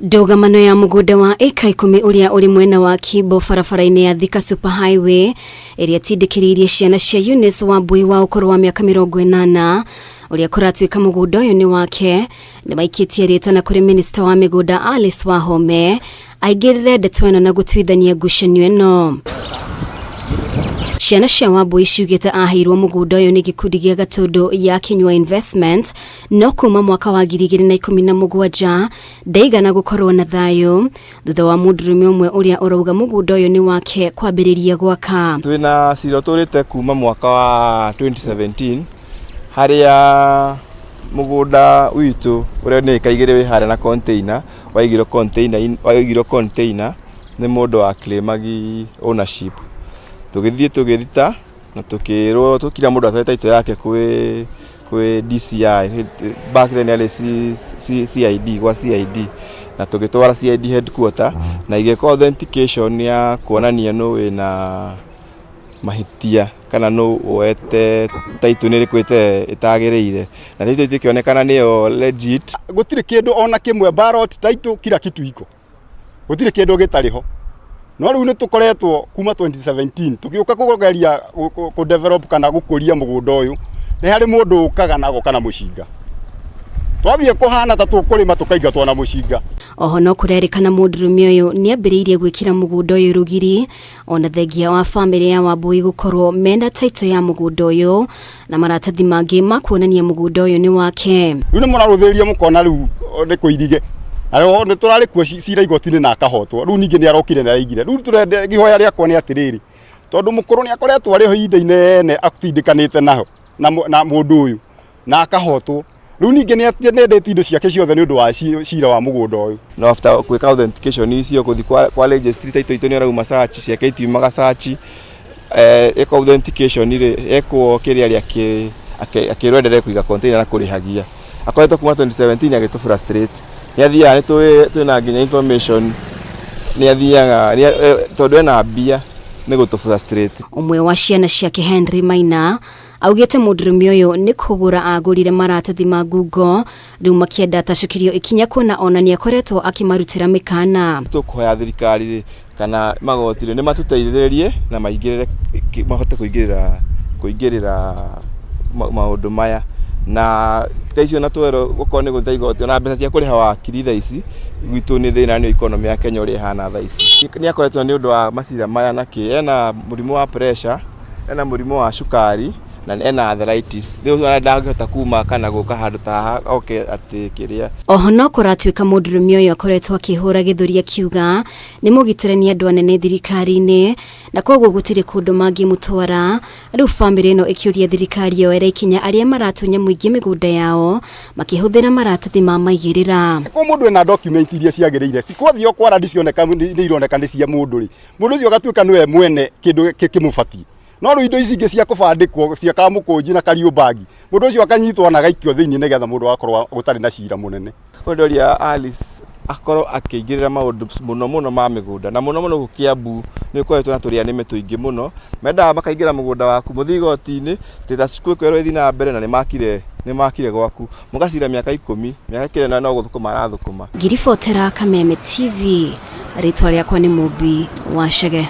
Ndogamano ya mugunda wa eka 10 uria uri mwena wa Kibo barabara-ini ya Thika Super Highway iria tindikiriirie ciana cia Eunice Wambui wa ukuru wa miaka 80 uria kuratuika mugunda uyu ni wake ni maikitie ritana kuri minister wa migunda Alice Wahome aigirire ndeto ino na gutwithania ngucanio ino. Ciana cia Wambui ciugite ahirwo mugunda uyu ni gikundi gia Gatundu ya Kinyua Investment no kuma mwaka wa 2017 ndaigana gukorwo na thayo thutha wa mundurume umwe uria urauga mugunda uyu ni wake kwambiriria gwaka. Twina ciro turite kuma mwaka wa 2017 haria mugunda witu uria ni kaigire hare na container waigiro container ni mundu wa claimagi ownership. Tugithita na tukirwo tukira mundu atete ito yake kwe DCI back then ale CID kwa CID na tugitwara CID headquarter na igeka authentication ya kuonania no na mahitia kana no oete taito ni rikwete itagereire na taito itikionekana niyo legit. Gutire kindu ona kimwe ballot taito kila kitu iko gutire kindu gitariho no riu ni tukoretwo kuma 2017 tugiuka kugeria ku develop kana gukuria mugunda uyu ni hari mundu ukaga nago kana mushinga twathie kuhana ta tukurima tukaigatwa na mushinga. Oho no kurerikana mundurume uyu ni ambiriirie gwikira mugunda uyu rugiri ona thengia wa family ya Wambui gukorwo menda taito ya mugunda uyu na maratathi mangi makuonania mugunda uyu ni wake. Riu ni muraruthiria mukona riu ni kuirige aro ni turari kuo cira igotini na akahotwo riu ningi ni arokire na raigire riu turende gihoya riakwa ni atiriri tondu mukuru ni akoretwo ari ho ihinda inene atindikanite naho na mundu uyu na akahotwo riu ningi ni atendete indo ciake ciothe ni undu wa cira wa mugunda uyu. No after kwika authentication icio kuthi kwa registry taito ito ni arauma search ciake itiumaga search eko authentication ire eko kiria riake akirwendere kuiga container na kurihagia akoretwo kuma 2017 ageto frustrate ni athia ni twina nginya information ni athia tondu ena bia ni gutu frustrate. Umwe wa ciana ciake Henry Maina augite mundurume uyu ni kugura agurire maratathi ma ngungo riu makienda tacukirio ikinya kuona ona ni akoretwo akimarutira mikana. Tukuhoya thirikari kana magotire ni matuteithiririe na maingirire mahote kuingirira maundu maya na taicio na twero gukoni ni guthai igoti na mbeca cia kuriha wakiri tha ici gwitu ni thina ni economy ya Kenya uri hana tha ici ni akoretwo ni undu wa macira maya na ki ena murimu wa pressure ena murimu wa cukari na ena arthritis riu ana ndangihota kuma kana guka handu ta okay ati kiria. Oho no kuratuika mundurume uyu akoretwo akihura githuri akiuga ni mugitirani andu anene thirikari-ini na koguo gutire kundu mangi mutwara riu family ino ikiuria thirikari yo era ikinya aria maratunya muingi migunda yao makihuthira maratathi ma maigirira. Ko mundu ena document iria ciagereire cikwathio kwara ndicioneka ni ironeka ni cia mundu ri mundu ucio gatuika niwe mwene kindu kimubatie no ru indo ici ingi cia kubandikwo cia kamukunji na kariubagi mundu ucio akanyitwo na gaikio thiini nigetha mundu akorwo gutari na cira munene. Kondoria Alice akorwo akiingirira maundu muno ma migunda na muno gukiambu ni kwetu na turia ni metuingi muno menda makaingira mugunda waku muthigoti-ini status quo kwero ithi na mbere na ni makire gwaku mugacira miaka 10 miaka kirena no guthukuma arathukuma. Ngiribotera Kameme TV ritwa riakwa ni Mubi wa Chege.